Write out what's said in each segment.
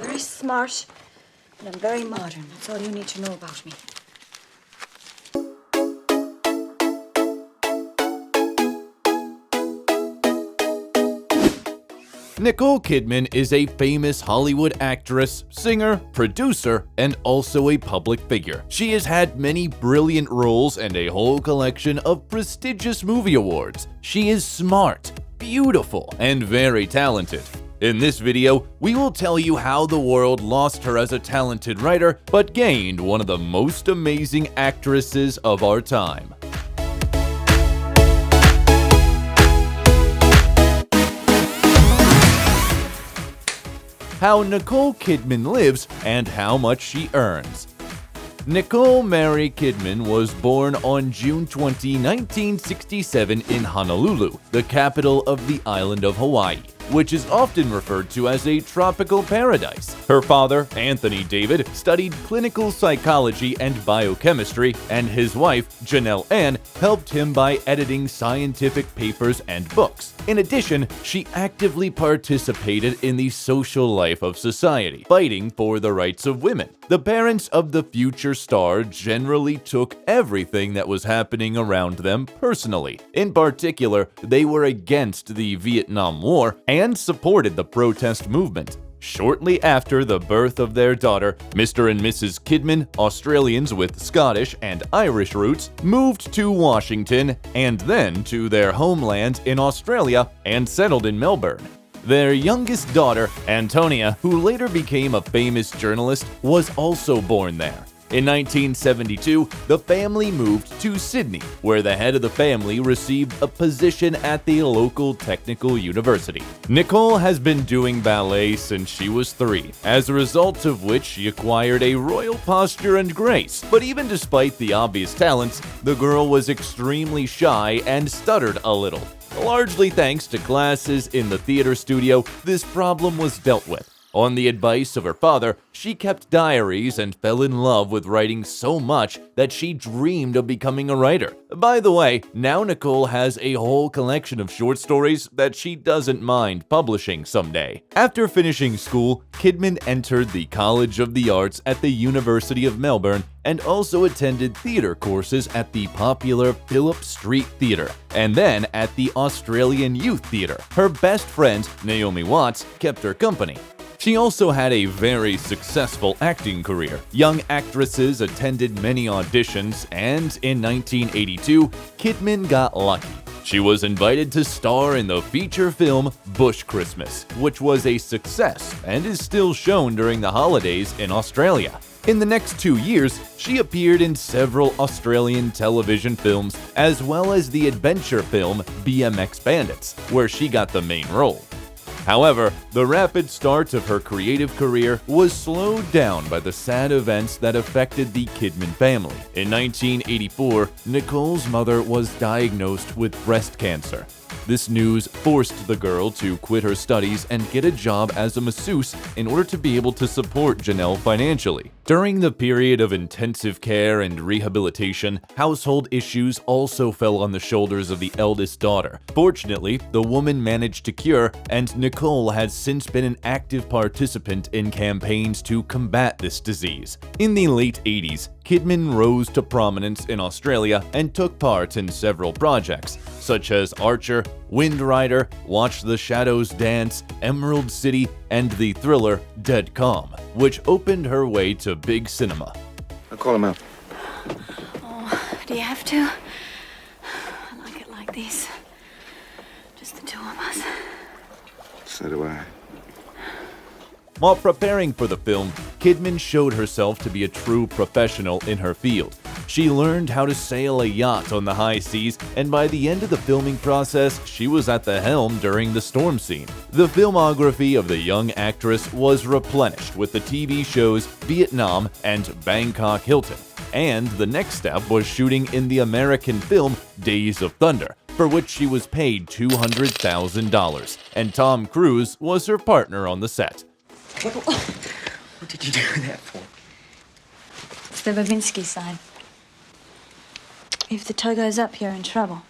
very smart, and I'm very modern. That's all you need to know about me. Nicole Kidman is a famous Hollywood actress, singer, producer, and also a public figure. She has had many brilliant roles and a whole collection of prestigious movie awards. She is smart, beautiful, and very talented. In this video, we will tell you how the world lost her as a talented writer, but gained one of the most amazing actresses of our time. How Nicole Kidman lives and how much she earns. Nicole Mary Kidman was born on June 20, 1967 in Honolulu, the capital of the island of Hawaii, which is often referred to as a tropical paradise. Her father, Anthony David, studied clinical psychology and biochemistry, and his wife, Janelle Ann, helped him by editing scientific papers and books. In addition, she actively participated in the social life of society, fighting for the rights of women. The parents of the future star generally took everything that was happening around them personally. In particular, they were against the Vietnam War and supported the protest movement. Shortly after the birth of their daughter, Mr. and Mrs. Kidman, Australians with Scottish and Irish roots, moved to Washington and then to their homeland in Australia and settled in Melbourne. Their youngest daughter, Antonia, who later became a famous journalist, was also born there. In 1972, the family moved to Sydney, where the head of the family received a position at the local technical university. Nicole has been doing ballet since she was 3, as a result of which she acquired a royal posture and grace. But even despite the obvious talents, the girl was extremely shy and stuttered a little. Largely thanks to classes in the theater studio, this problem was dealt with. On the advice of her father, she kept diaries and fell in love with writing so much that she dreamed of becoming a writer. By the way, now Nicole has a whole collection of short stories that she doesn't mind publishing someday. After finishing school, Kidman entered the College of the Arts at the University of Melbourne and also attended theater courses at the popular Phillip Street Theatre and then at the Australian Youth Theatre. Her best friend, Naomi Watts, kept her company. She also had a very successful acting career. Young actresses attended many auditions, and in 1982, Kidman got lucky. She was invited to star in the feature film Bush Christmas, which was a success and is still shown during the holidays in Australia. In the next 2 years, she appeared in several Australian television films, as well as the adventure film BMX Bandits, where she got the main role. However, the rapid start of her creative career was slowed down by the sad events that affected the Kidman family. In 1984, Nicole's mother was diagnosed with breast cancer. This news forced the girl to quit her studies and get a job as a masseuse in order to be able to support Janelle financially. During the period of intensive care and rehabilitation, household issues also fell on the shoulders of the eldest daughter. Fortunately, the woman managed to cure, and Nicole has since been an active participant in campaigns to combat this disease. In the late 80s, Kidman rose to prominence in Australia and took part in several projects, such as Archer, Wind Rider, Watch the Shadows Dance, Emerald City, and the thriller Dead Calm, which opened her way to big cinema. I'll call him out. Oh, do you have to? I like it like this. Just the two of us. So do I. While preparing for the film, Kidman showed herself to be a true professional in her field. She learned how to sail a yacht on the high seas, and by the end of the filming process, she was at the helm during the storm scene. The filmography of the young actress was replenished with the TV shows Vietnam and Bangkok Hilton, and the next step was shooting in the American film Days of Thunder, for which she was paid $200,000, and Tom Cruise was her partner on the set. What did you do that for? It's the Babinski side. If the toe goes up, you're in trouble.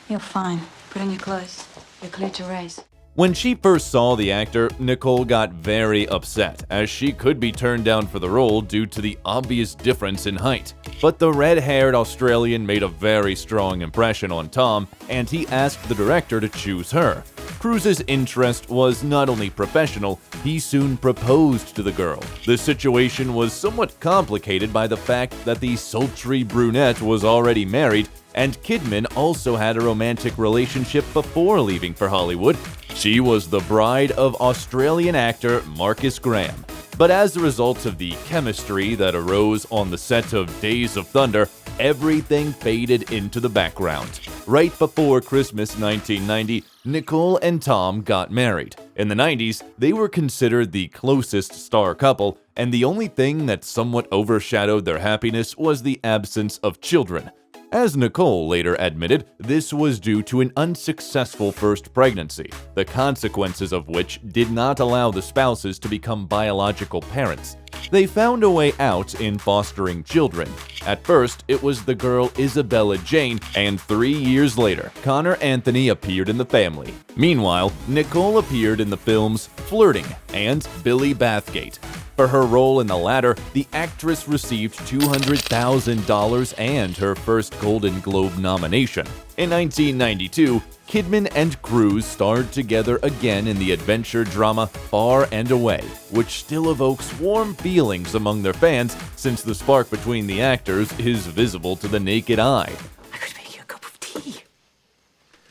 You're fine. Put on your clothes. You're clear to race. When she first saw the actor, Nicole got very upset, as she could be turned down for the role due to the obvious difference in height. But the red-haired Australian made a very strong impression on Tom, and he asked the director to choose her. Cruise's interest was not only professional, he soon proposed to the girl. The situation was somewhat complicated by the fact that the sultry brunette was already married, and Kidman also had a romantic relationship before leaving for Hollywood. She was the bride of Australian actor Marcus Graham. But as a result of the chemistry that arose on the set of Days of Thunder, everything faded into the background. Right before Christmas 1990, Nicole and Tom got married. In the 90s, they were considered the closest star couple, and the only thing that somewhat overshadowed their happiness was the absence of children. As Nicole later admitted, this was due to an unsuccessful first pregnancy, the consequences of which did not allow the spouses to become biological parents. They found a way out in fostering children. At first, it was the girl Isabella Jane, and 3 years later, Connor Anthony appeared in the family. Meanwhile, Nicole appeared in the films Flirting and Billy Bathgate. For her role in the latter, the actress received $200,000 and her first Golden Globe nomination. In 1992, Kidman and Cruise starred together again in the adventure drama Far and Away, which still evokes warm feelings among their fans since the spark between the actors is visible to the naked eye. I could make you a cup of tea.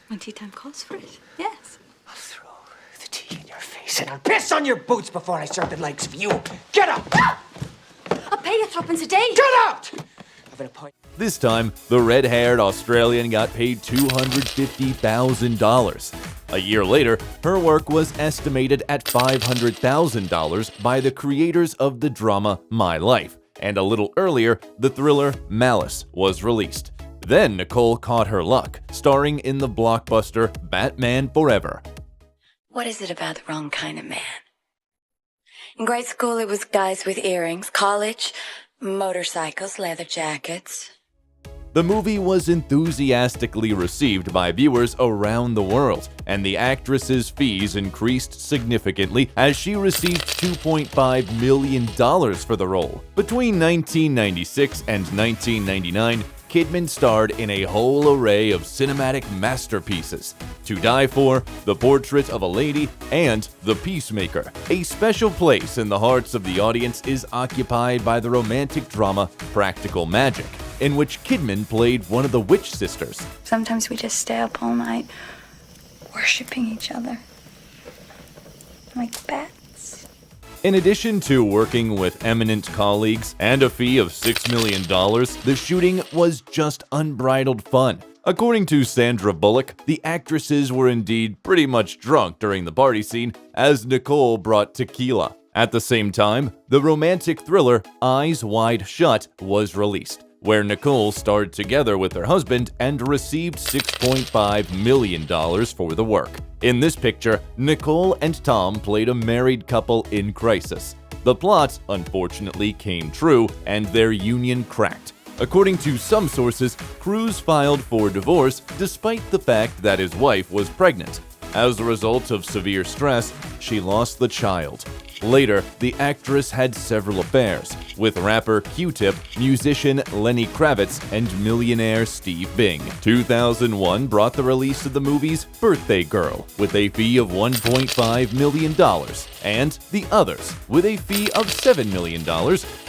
When tea time calls for it, yes. I'll throw the tea in your face and I'll piss on your boots before I serve the likes of you. Get up! I'll pay you threepence a day. Get out! I've an appointment. This time, the red-haired Australian got paid $250,000. A year later, her work was estimated at $500,000 by the creators of the drama My Life, and a little earlier, the thriller Malice was released. Then Nicole caught her luck, starring in the blockbuster Batman Forever. What is it about the wrong kind of man? In grade school, it was guys with earrings. College, motorcycles, leather jackets. The movie was enthusiastically received by viewers around the world, and the actress's fees increased significantly as she received $2.5 million for the role. Between 1996 and 1999, Kidman starred in a whole array of cinematic masterpieces: To Die For, The Portrait of a Lady, and The Peacemaker. A special place in the hearts of the audience is occupied by the romantic drama Practical Magic, in which Kidman played one of the witch sisters. Sometimes we just stay up all night worshiping each other. Like bats. In addition to working with eminent colleagues and a fee of $6 million, the shooting was just unbridled fun. According to Sandra Bullock, the actresses were indeed pretty much drunk during the party scene, as Nicole brought tequila. At the same time, the romantic thriller Eyes Wide Shut was released, where Nicole starred together with her husband and received $6.5 million for the work. In this picture, Nicole and Tom played a married couple in crisis. The plot, unfortunately, came true, and their union cracked. According to some sources, Cruise filed for divorce despite the fact that his wife was pregnant. As a result of severe stress, she lost the child. Later, the actress had several affairs with rapper Q-Tip, musician Lenny Kravitz, and millionaire Steve Bing. 2001 brought the release of the movie's Birthday Girl with a fee of $1.5 million, and The Others with a fee of $7 million,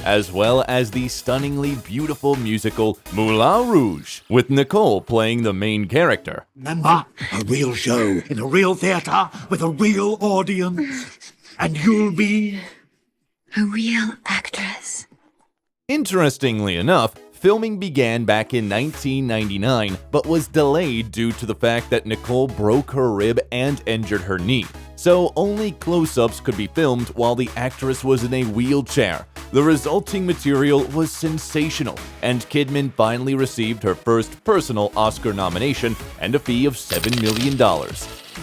as well as the stunningly beautiful musical Moulin Rouge, with Nicole playing the main character. Remember, a real show in a real theater with a real audience. And you'll be A real actress. Interestingly enough, filming began back in 1999, but was delayed due to the fact that Nicole broke her rib and injured her knee. So only close-ups could be filmed while the actress was in a wheelchair. The resulting material was sensational, and Kidman finally received her first personal Oscar nomination and a fee of $7 million.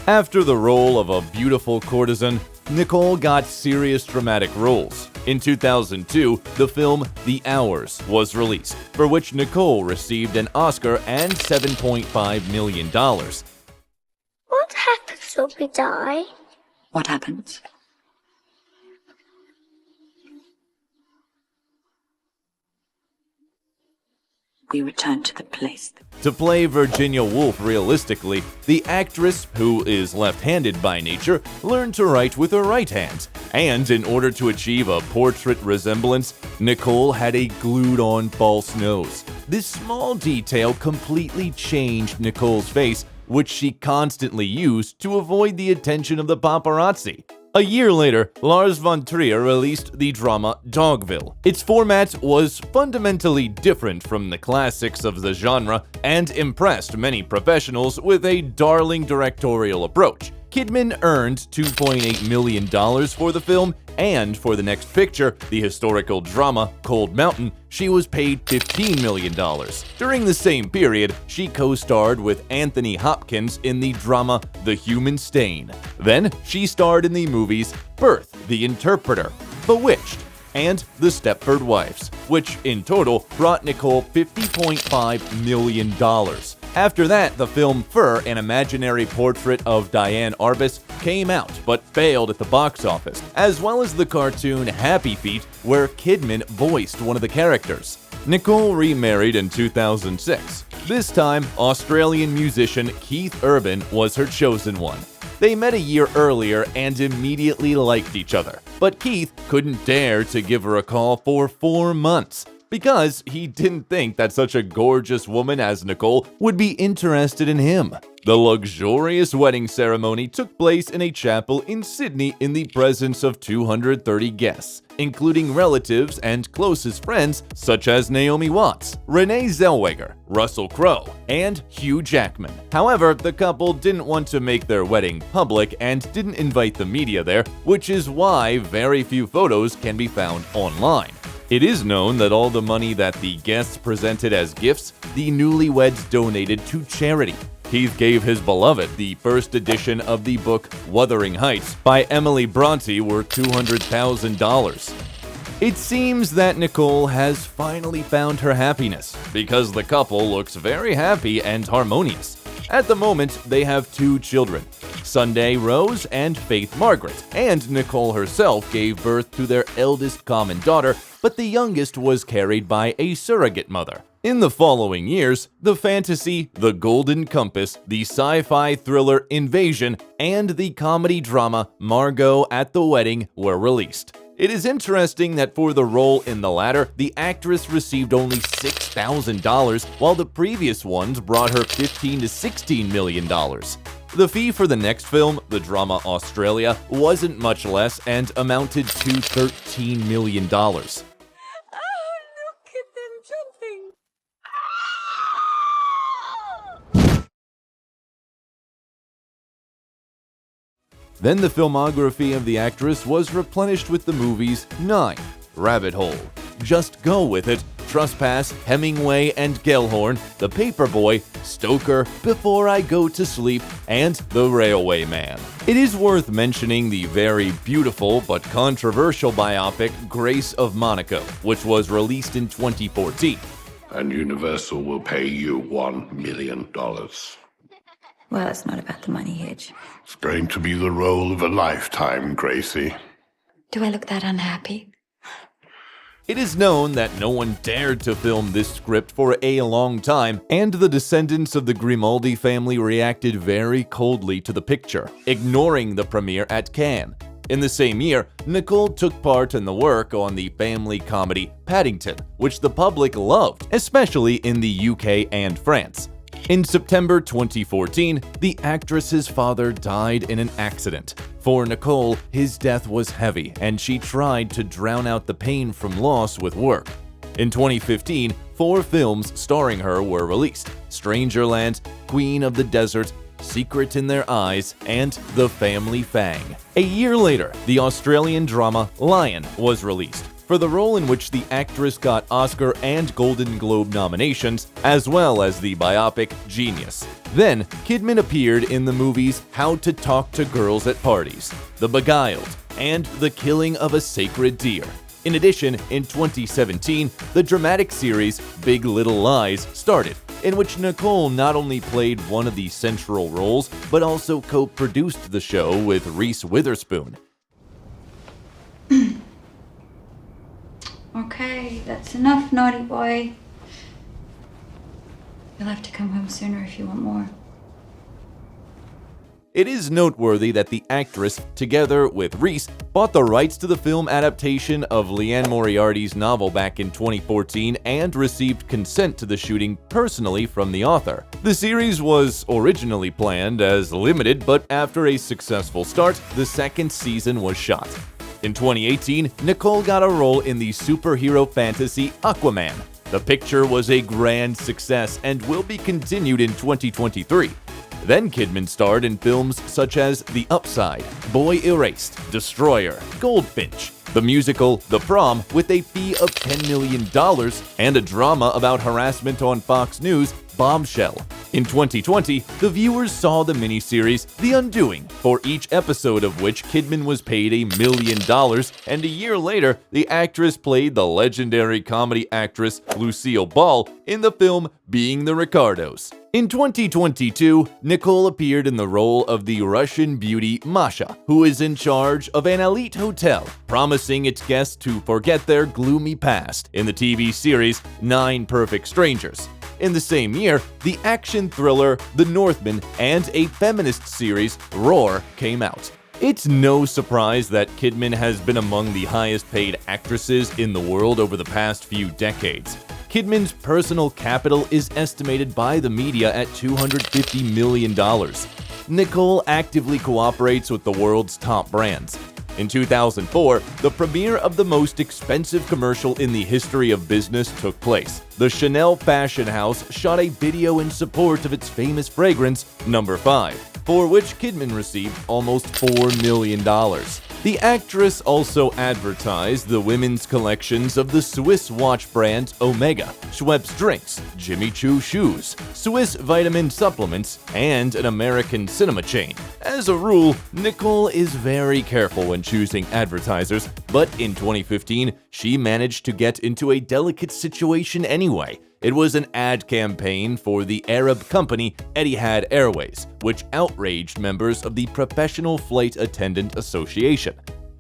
After the role of a beautiful courtesan, Nicole got serious dramatic roles. In 2002, the film The Hours was released, for which Nicole received an Oscar and $7.5 million. What happens Shall we die? What happens? We return to the place. To play Virginia Woolf realistically, the actress, who is left-handed by nature, learned to write with her right hand. And in order to achieve a portrait resemblance, Nicole had a glued-on false nose. This small detail completely changed Nicole's face, which she constantly used to avoid the attention of the paparazzi. A year later, Lars von Trier released the drama Dogville. Its format was fundamentally different from the classics of the genre and impressed many professionals with a darling directorial approach. Kidman earned $2.8 million for the film, and for the next picture, the historical drama Cold Mountain, she was paid $15 million. During the same period, she co-starred with Anthony Hopkins in the drama The Human Stain. Then, she starred in the movies Birth, The Interpreter, Bewitched, and The Stepford Wives, which in total brought Nicole $50.5 million. After that, the film Fur, an imaginary portrait of Diane Arbus, came out but failed at the box office, as well as the cartoon Happy Feet, where Kidman voiced one of the characters. Nicole remarried in 2006. This time, Australian musician Keith Urban was her chosen one. They met a year earlier and immediately liked each other, but Keith couldn't dare to give her a call for 4 months, because he didn't think that such a gorgeous woman as Nicole would be interested in him. The luxurious wedding ceremony took place in a chapel in Sydney in the presence of 230 guests, including relatives and closest friends such as Naomi Watts, Renee Zellweger, Russell Crowe, and Hugh Jackman. However, the couple didn't want to make their wedding public and didn't invite the media there, which is why very few photos can be found online. It is known that all the money that the guests presented as gifts, the newlyweds donated to charity. Keith gave his beloved the first edition of the book Wuthering Heights by Emily Bronte worth $200,000. It seems that Nicole has finally found her happiness, because the couple looks very happy and harmonious. At the moment, they have 2 children, Sunday Rose and Faith Margaret, and Nicole herself gave birth to their eldest common daughter, but the youngest was carried by a surrogate mother. In the following years, the fantasy The Golden Compass, the sci-fi thriller Invasion, and the comedy drama Margot at the Wedding were released. It is interesting that for the role in the latter, the actress received only $6,000, while the previous ones brought her $15 to $16 million. The fee for the next film, the drama Australia, wasn't much less and amounted to $13 million. Then the filmography of the actress was replenished with the movies 9, Rabbit Hole, Just Go With It, Trespass, Hemingway and Gellhorn, The Paperboy, Stoker, Before I Go to Sleep, and The Railway Man. It is worth mentioning the very beautiful but controversial biopic Grace of Monaco, which was released in 2014. And Universal will pay you $1 million. Well, it's not about the money, Hitch. It's going to be the role of a lifetime, Gracie. Do I look that unhappy? It is known that no one dared to film this script for a long time, and the descendants of the Grimaldi family reacted very coldly to the picture, ignoring the premiere at Cannes. In the same year, Nicole took part in the work on the family comedy Paddington, which the public loved, especially in the UK and France. In September 2014, the actress's father died in an accident. For Nicole, his death was heavy, and she tried to drown out the pain from loss with work. In 2015, 4 films starring her were released: Strangerland, Queen of the Desert, Secret in Their Eyes, and The Family Fang. A year later, the Australian drama Lion was released, for the role in which the actress got Oscar and Golden Globe nominations, as well as the biopic Genius. Then, Kidman appeared in the movies How to Talk to Girls at Parties, The Beguiled, and The Killing of a Sacred Deer. In addition, in 2017, the dramatic series Big Little Lies started. in which Nicole not only played one of the central roles, but also co-produced the show with Reese Witherspoon. Okay, that's enough, naughty boy. You'll have to come home sooner if you want more. It is noteworthy that the actress, together with Reese, bought the rights to the film adaptation of Liane Moriarty's novel back in 2014 and received consent to the shooting personally from the author. The series was originally planned as limited, but after a successful start, the second season was shot. In 2018, Nicole got a role in the superhero fantasy Aquaman. The picture was a grand success and will be continued in 2023. Then Kidman starred in films such as The Upside, Boy Erased, Destroyer, Goldfinch, the musical The Prom with a fee of $10 million, and a drama about harassment on Fox News, Bombshell. In 2020, the viewers saw the miniseries The Undoing, for each episode of which Kidman was paid $1 million, and a year later, the actress played the legendary comedy actress Lucille Ball in the film Being the Ricardos. In 2022, Nicole appeared in the role of the Russian beauty Masha, who is in charge of an elite hotel, promising its guests to forget their gloomy past in the TV series 9 Perfect Strangers. In the same year, the action thriller The Northman and a feminist series, Roar, came out. It's no surprise that Kidman has been among the highest-paid actresses in the world over the past few decades. Kidman's personal capital is estimated by the media at $250 million. Nicole actively cooperates with the world's top brands. In 2004, the premiere of the most expensive commercial in the history of business took place. The Chanel fashion house shot a video in support of its famous fragrance, No. 5, for which Kidman received almost $4 million. The actress also advertised the women's collections of the Swiss watch brands Omega, Schweppes drinks, Jimmy Choo shoes, Swiss vitamin supplements, and an American cinema chain. As a rule, Nicole is very careful when choosing advertisers, but in 2015, she managed to get into a delicate situation anyway. It was an ad campaign for the Arab company Etihad Airways, which outraged members of the Professional Flight Attendant Association.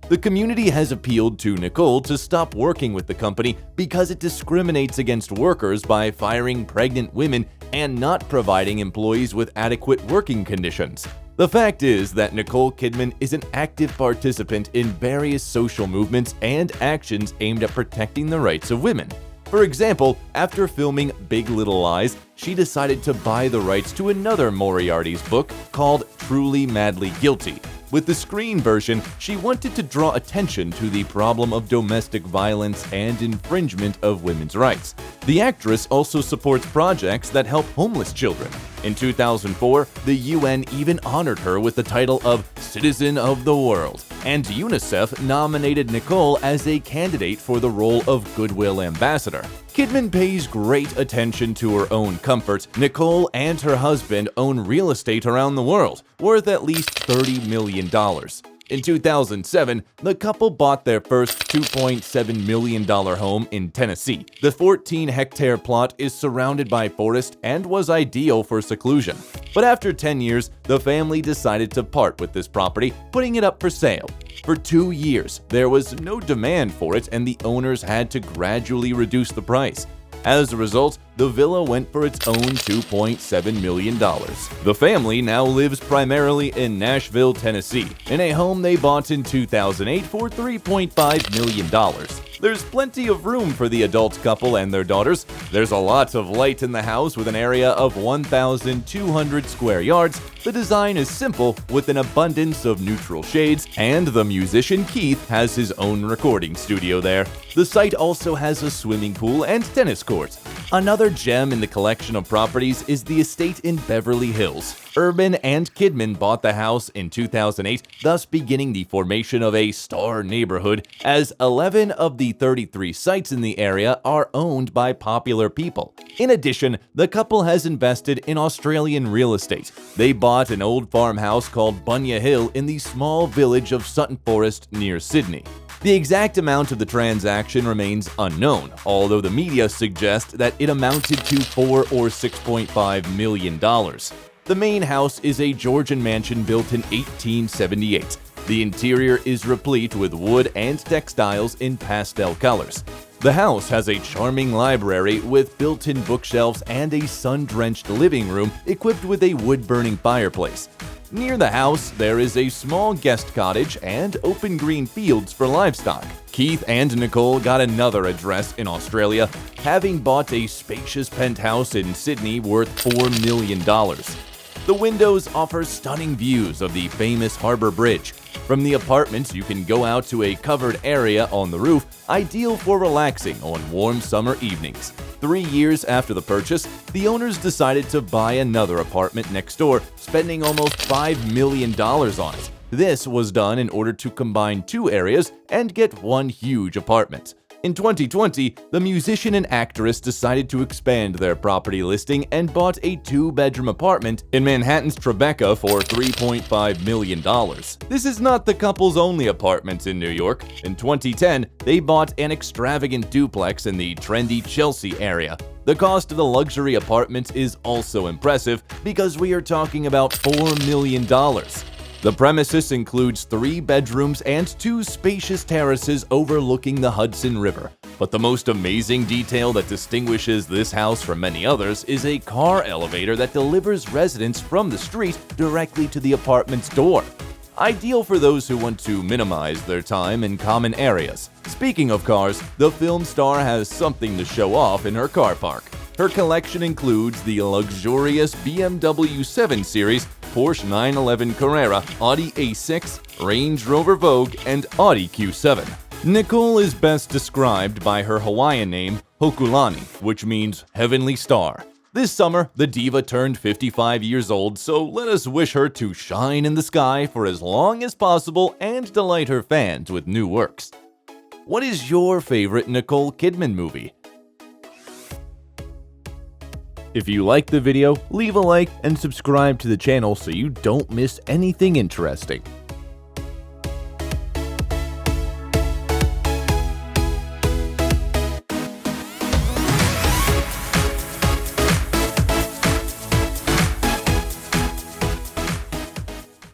The community has appealed to Nicole to stop working with the company because it discriminates against workers by firing pregnant women and not providing employees with adequate working conditions. The fact is that Nicole Kidman is an active participant in various social movements and actions aimed at protecting the rights of women. For example, after filming Big Little Lies, she decided to buy the rights to another Moriarty's book called Truly Madly Guilty. With the screen version, she wanted to draw attention to the problem of domestic violence and infringement of women's rights. The actress also supports projects that help homeless children. In 2004, the UN even honored her with the title of Citizen of the World, and UNICEF nominated Nicole as a candidate for the role of Goodwill Ambassador. Kidman pays great attention to her own comfort. Nicole and her husband own real estate around the world, worth at least $30 million. In 2007, the couple bought their first $2.7 million home in Tennessee. The 14-hectare plot is surrounded by forest and was ideal for seclusion. But after 10 years, the family decided to part with this property, putting it up for sale. For 2 years, there was no demand for it and the owners had to gradually reduce the price. As a result, the villa went for its own $2.7 million. The family now lives primarily in Nashville, Tennessee, in a home they bought in 2008 for $3.5 million. There's plenty of room for the adult couple and their daughters. There's a lot of light in the house with an area of 1,200 square yards. The design is simple with an abundance of neutral shades, and the musician Keith has his own recording studio there. The site also has a swimming pool and tennis court. Another gem in the collection of properties is the estate in Beverly Hills. Urban and Kidman bought the house in 2008, thus beginning the formation of a star neighborhood, as 11 of the 33 sites in the area are owned by popular people. In addition, the couple has invested in Australian real estate. They bought an old farmhouse called Bunya Hill in the small village of Sutton Forest near Sydney. The exact amount of the transaction remains unknown, although the media suggest that it amounted to $4 or $6.5 million. The main house is a Georgian mansion built in 1878. The interior is replete with wood and textiles in pastel colors. The house has a charming library with built-in bookshelves and a sun-drenched living room equipped with a wood-burning fireplace. Near the house, there is a small guest cottage and open green fields for livestock. Keith and Nicole got another address in Australia, having bought a spacious penthouse in Sydney worth $4 million. The windows offer stunning views of the famous Harbour Bridge. From the apartments, you can go out to a covered area on the roof, ideal for relaxing on warm summer evenings. 3 years after the purchase, the owners decided to buy another apartment next door, spending almost $5 million on it. This was done in order to combine 2 areas and get one huge apartment. In 2020, the musician and actress decided to expand their property listing and bought a 2-bedroom apartment in Manhattan's Tribeca for $3.5 million. This is not the couple's only apartment in New York. In 2010, they bought an extravagant duplex in the trendy Chelsea area. The cost of the luxury apartment is also impressive because we are talking about $4 million. The premises includes 3 bedrooms and 2 spacious terraces overlooking the Hudson River. But the most amazing detail that distinguishes this house from many others is a car elevator that delivers residents from the street directly to the apartment's door. Ideal for those who want to minimize their time in common areas. Speaking of cars, the film star has something to show off in her car park. Her collection includes the luxurious BMW 7 Series, Porsche 911 Carrera, Audi A6, Range Rover Vogue, and Audi Q7. Nicole is best described by her Hawaiian name, Hokulani, which means heavenly star. This summer, the diva turned 55 years old, so let us wish her to shine in the sky for as long as possible and delight her fans with new works. What is your favorite Nicole Kidman movie? If you liked the video, leave a like and subscribe to the channel so you don't miss anything interesting.